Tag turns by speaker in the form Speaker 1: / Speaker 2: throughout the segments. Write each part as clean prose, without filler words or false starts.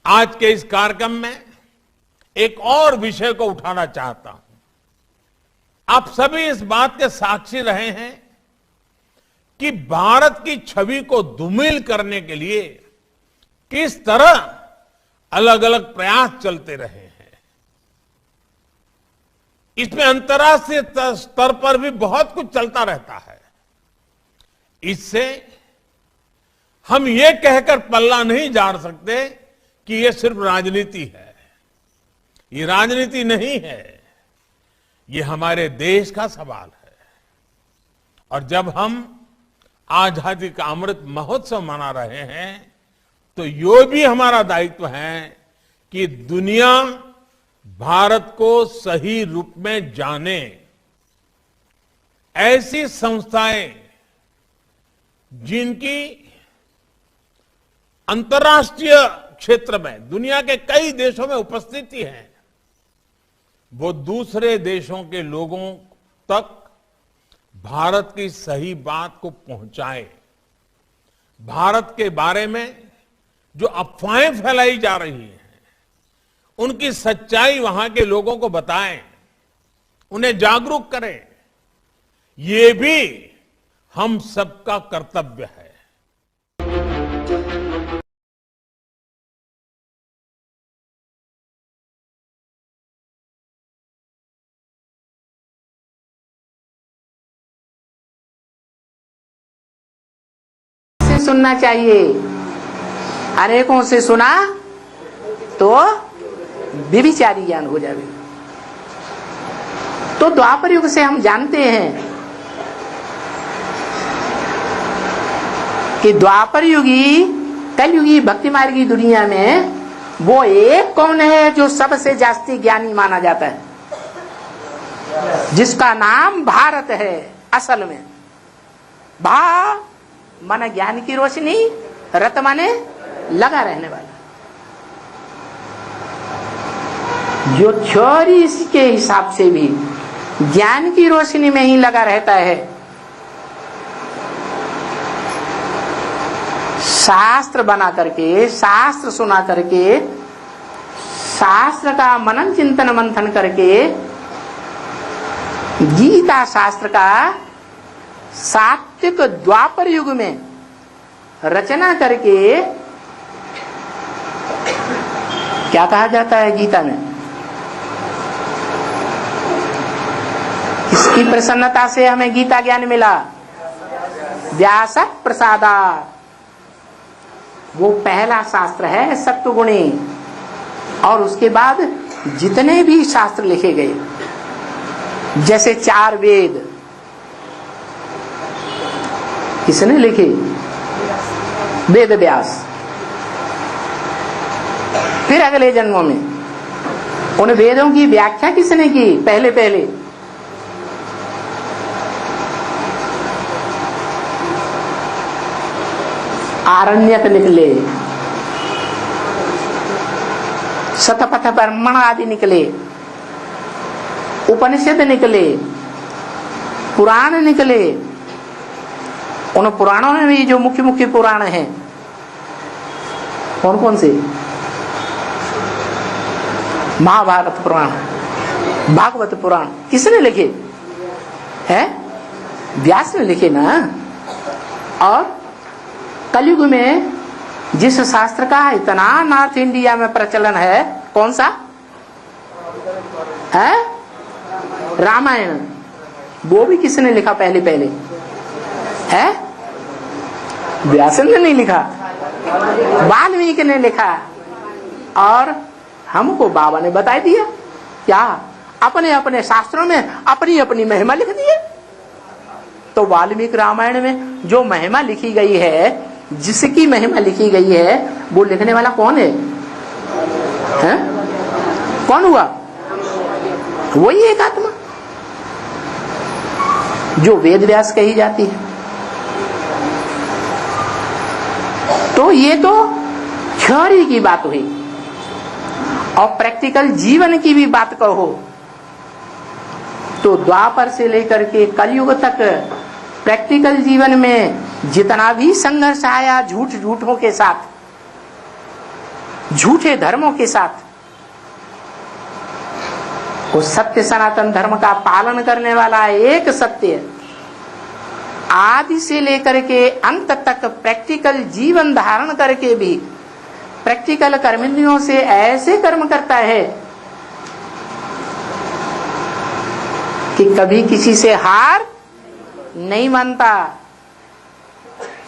Speaker 1: आज के इस कार्यक्रम में एक और विषय को उठाना चाहता हूं। आप सभी इस बात के साक्षी रहे हैं कि भारत की छवि को धूमिल करने के लिए किस तरह अलग अलग प्रयास चलते रहे हैं। इसमें अंतर्राष्ट्रीय स्तर पर भी बहुत कुछ चलता रहता है। इससे हम ये कहकर पल्ला नहीं झाड़ सकते कि ये सिर्फ राजनीति है। ये राजनीति नहीं है, ये हमारे देश का सवाल है। और जब हम आजादी का अमृत महोत्सव मना रहे हैं तो ये भी हमारा दायित्व है कि दुनिया भारत को सही रूप में जाने। ऐसी संस्थाएं जिनकी अंतर्राष्ट्रीय क्षेत्र में दुनिया के कई देशों में उपस्थिति है, वो दूसरे देशों के लोगों तक भारत की सही बात को पहुंचाए। भारत के बारे में जो अफवाहें फैलाई जा रही हैं, उनकी सच्चाई वहां के लोगों को बताएं, उन्हें जागरूक करें। ये भी हम सबका कर्तव्य है।
Speaker 2: सुनना चाहिए। अनेकों से सुना तो व्यभिचारी ज्ञान हो जाए। तो द्वापर युग से हम जानते हैं कि द्वापर युगी कलयुगी भक्ति मार्गी दुनिया में वो एक कौन है जो सबसे जास्ती ज्ञानी माना जाता है, जिसका नाम भारत है। असल में भा माने ज्ञान की रोशनी, रत माने लगा रहने वाला। जो थ्योरी के हिसाब से भी ज्ञान की रोशनी में ही लगा रहता है, शास्त्र बना करके, शास्त्र सुना करके, शास्त्र का मनन चिंतन मंथन करके, गीता शास्त्र का सात्विक द्वापर युग में रचना करके क्या कहा जाता है गीता में? किसकी प्रसन्नता से हमें गीता ज्ञान मिला? व्यास प्रसादा। वो पहला शास्त्र है सत्वगुणी। और उसके बाद जितने भी शास्त्र लिखे गए, जैसे 4 वेद किसने लिखे? वेद व्यास। फिर अगले जन्मों में उन वेदों की व्याख्या किसने की? पहले आरण्यक निकले, शतपथ ब्राह्मण आदि निकले, उपनिषद निकले, पुराण निकले। उन पुराणों में भी जो मुख्य मुख्य पुराण हैं, कौन कौन से? महाभारत पुराण, भागवत पुराण किसने लिखे हैं? व्यास ने लिखे ना। और कलयुग में जिस शास्त्र का इतना नॉर्थ इंडिया में प्रचलन है, कौन सा है? रामायण। वो भी किसने लिखा? पहले है? व्यास ने नहीं लिखा, वाल्मीकि ने लिखा। और हमको बाबा ने बता दिया क्या? अपने अपने शास्त्रों में अपनी अपनी महिमा लिख दी है। तो वाल्मीकि रामायण में जो महिमा लिखी गई है, जिसकी महिमा लिखी गई है, वो लिखने वाला कौन है? कौन हुआ? वही एक आत्मा जो वेद व्यास कही जाती है। तो ये तो थ्योरी की बात हुई। और प्रैक्टिकल जीवन की भी बात कहो तो द्वापर से लेकर के कलयुग तक प्रैक्टिकल जीवन में जितना भी संघर्ष आया झूठों के साथ, झूठे धर्मों के साथ उस सत्य सनातन धर्म का पालन करने वाला एक सत्य आदि से लेकर के अंत तक प्रैक्टिकल जीवन धारण करके भी प्रैक्टिकल कर्मेंद्रियों से ऐसे कर्म करता है कि कभी किसी से हार नहीं मानता।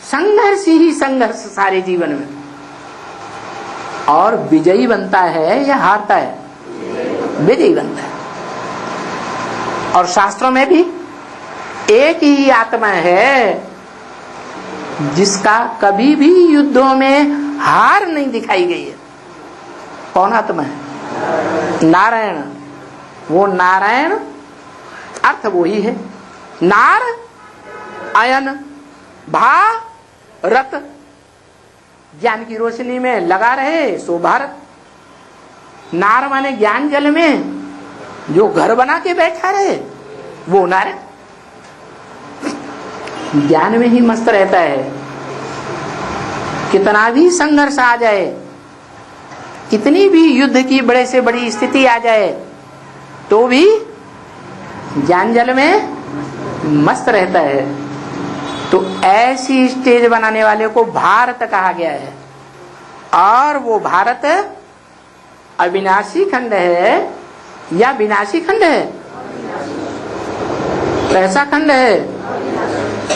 Speaker 2: संघर्ष ही संघर्ष सारे जीवन में, और विजयी बनता है या हारता है? विजयी बनता है। और शास्त्रों में भी एक ही आत्मा है जिसका कभी भी युद्धों में हार नहीं दिखाई गई है। कौन आत्मा है? नारायण। वो नारायण अर्थ वो ही है। नार अयन भारत, ज्ञान की रोशनी में लगा रहे सो भारत। नार माने ज्ञान जल में जो घर बना के बैठा रहे वो नारायण। ज्ञान में ही मस्त रहता है। कितना भी संघर्ष आ जाए, कितनी भी युद्ध की बड़े से बड़ी स्थिति आ जाए, तो भी ज्ञान जल में मस्त रहता है। तो ऐसी स्टेज बनाने वाले को भारत कहा गया है। और वो भारत अविनाशी खंड है या विनाशी खंड है? कैसा खंड है?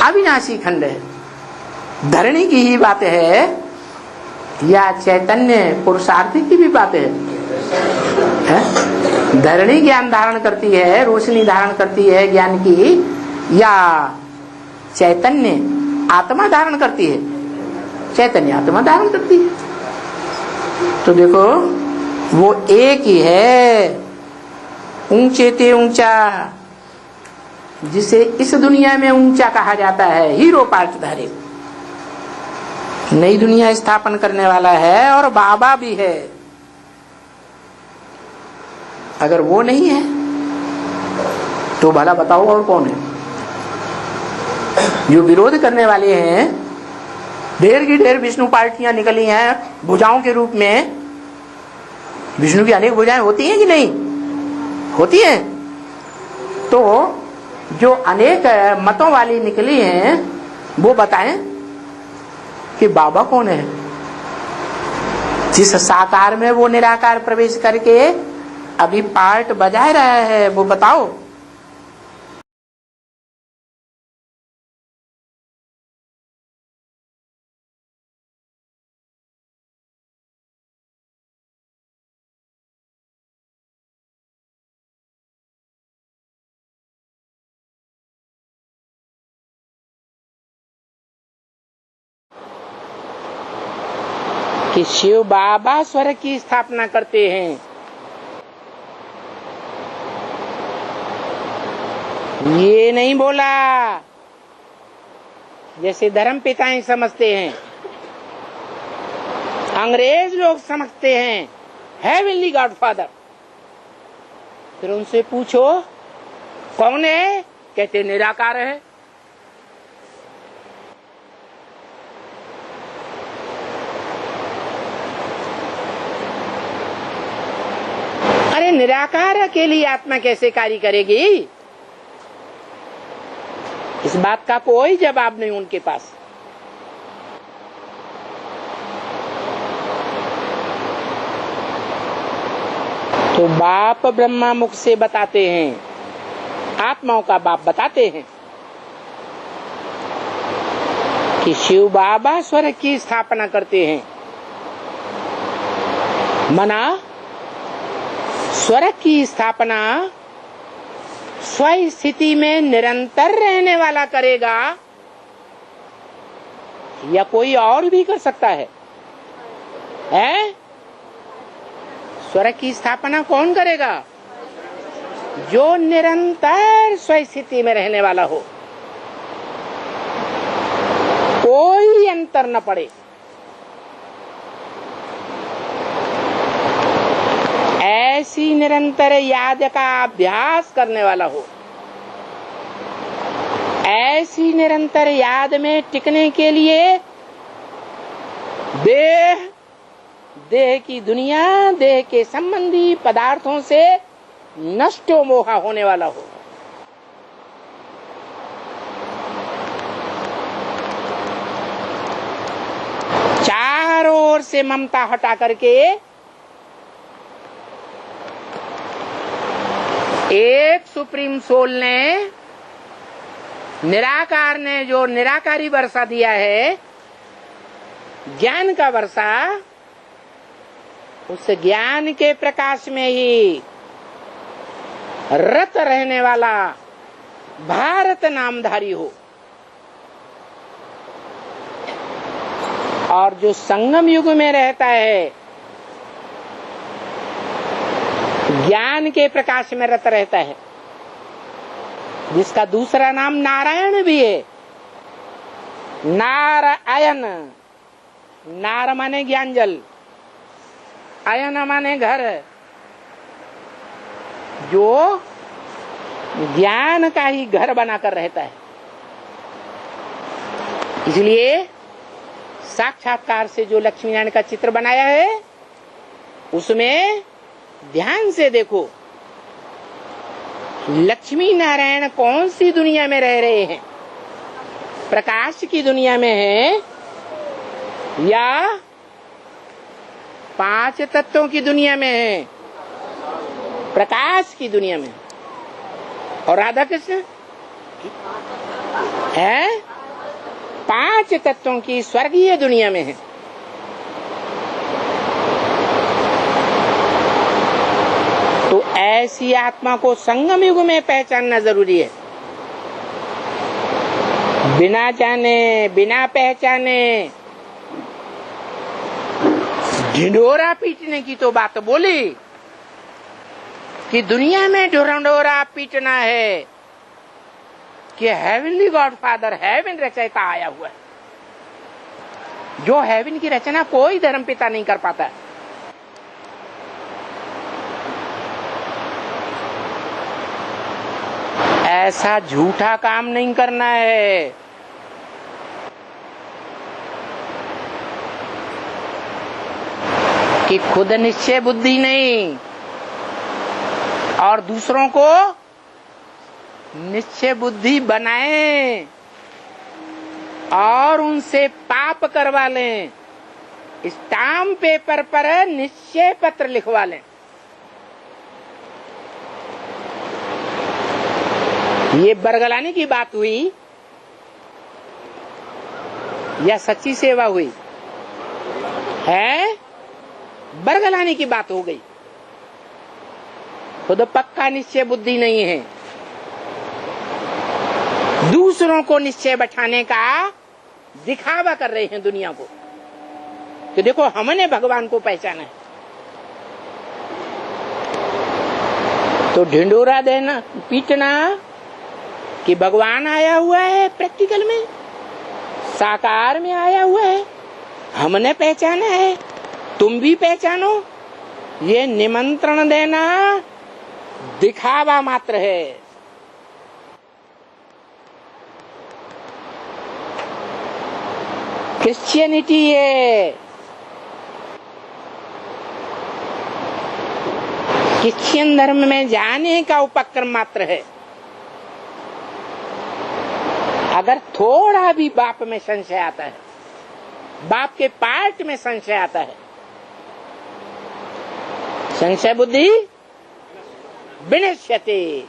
Speaker 2: अविनाशी खंड है। धरणी की ही बात है या चैतन्य पुरुषार्थी की भी बात है? धरणी ज्ञान धारण करती है, रोशनी धारण करती है ज्ञान की, या चैतन्य आत्मा धारण करती है? चैतन्य आत्मा धारण करती है। तो देखो वो एक ही है, ऊंचे ते ऊंचा, जिसे इस दुनिया में ऊंचा कहा जाता है, हीरो पार्टधारी। नई दुनिया स्थापन करने वाला है और बाबा भी है। अगर वो नहीं है तो भला बताओ और कौन है? जो विरोध करने वाले हैं, ढेर की ढेर विष्णु पार्टियां निकली हैं भुजाओं के रूप में। विष्णु की अनेक भुजाएं होती हैं कि नहीं होती हैं? तो जो अनेक मतों वाली निकली हैं वो बताएं कि बाबा कौन है? जिस साकार में वो निराकार प्रवेश करके अभी पार्ट बजा रहा है, वो बताओ। कि शिव बाबा स्वर्ग की स्थापना करते हैं। ये नहीं बोला जैसे धर्म पिताएं समझते हैं, अंग्रेज लोग समझते हैं हेवनली गॉडफादर। फिर उनसे पूछो कौन है, कहते निराकार है। अरे निराकार अकेली आत्मा कैसे कार्य करेगी? इस बात का कोई जवाब नहीं उनके पास। तो बाप ब्रह्मा मुख से बताते हैं, आत्माओं का बाप बताते हैं कि शिव बाबा स्वर्ग की स्थापना करते हैं। मना स्वर्ग की स्थापना स्व स्थिति में निरंतर रहने वाला करेगा या कोई और भी कर सकता है? स्वर्ग की स्थापना कौन करेगा? जो निरंतर स्व स्थिति में रहने वाला हो, कोई अंतर न पड़े। ऐसी निरंतर याद का अभ्यास करने वाला हो, ऐसी निरंतर याद में टिकने के लिए देह देह की दुनिया, देह के संबंधी पदार्थों से नष्टो मोहा होने वाला हो। चारों ओर से ममता हटा करके एक सुप्रीम सोल ने, निराकार ने जो निराकारी वर्षा दिया है, ज्ञान का वर्षा, उस ज्ञान के प्रकाश में ही रत रहने वाला भारत नामधारी हो। और जो संगम युग में रहता है, ज्ञान के प्रकाश में रत रहता है, जिसका दूसरा नाम नारायण भी है। नारायण, नार माने ज्ञान जल, आयन माने घर, जो ज्ञान का ही घर बनाकर रहता है। इसलिए साक्षात्कार से जो लक्ष्मी नारायण का चित्र बनाया है, उसमें ध्यान से देखो, लक्ष्मी नारायण कौन सी दुनिया में रह रहे हैं? प्रकाश की दुनिया में है या पांच तत्वों की दुनिया में है? प्रकाश की दुनिया में। और राधा कृष्ण है पांच तत्वों की स्वर्गीय दुनिया में है। तो ऐसी आत्मा को संगम युग में पहचानना जरूरी है। बिना जाने, बिना पहचाने ढिंढोरा पीटने की तो बात बोली कि दुनिया में ढिंढोरा पीटना है कि हेवनली गॉड फादर, हेवन रचयिता आया हुआ है। जो हेवन की रचना कोई धर्म पिता नहीं कर पाता। ऐसा झूठा काम नहीं करना है। कि खुद निश्चय बुद्धि नहीं और दूसरों को निश्चय बुद्धि बनाएं और उनसे पाप करवा लें। स्टाम्प पेपर पर निश्चय पत्र लिखवा लें। ये बरगलाने की बात हुई या सच्ची सेवा हुई है? बरगलाने की बात हो गई। खुद पक्का निश्चय बुद्धि नहीं है, दूसरों को निश्चय बैठाने का दिखावा कर रहे हैं दुनिया को कि देखो हमने भगवान को पहचाना है। तो ढिंडोरा देना, पीटना कि भगवान आया हुआ है, प्रैक्टिकल में साकार में आया हुआ है, हमने पहचाना है, तुम भी पहचानो, ये निमंत्रण देना दिखावा मात्र है। क्रिश्चियनिटी ये क्रिश्चियन धर्म में जाने का उपक्रम मात्र है। अगर थोड़ा भी बाप में संशय आता है, बाप के पार्ट में संशय आता है, संशय बुद्धि विनश्यते,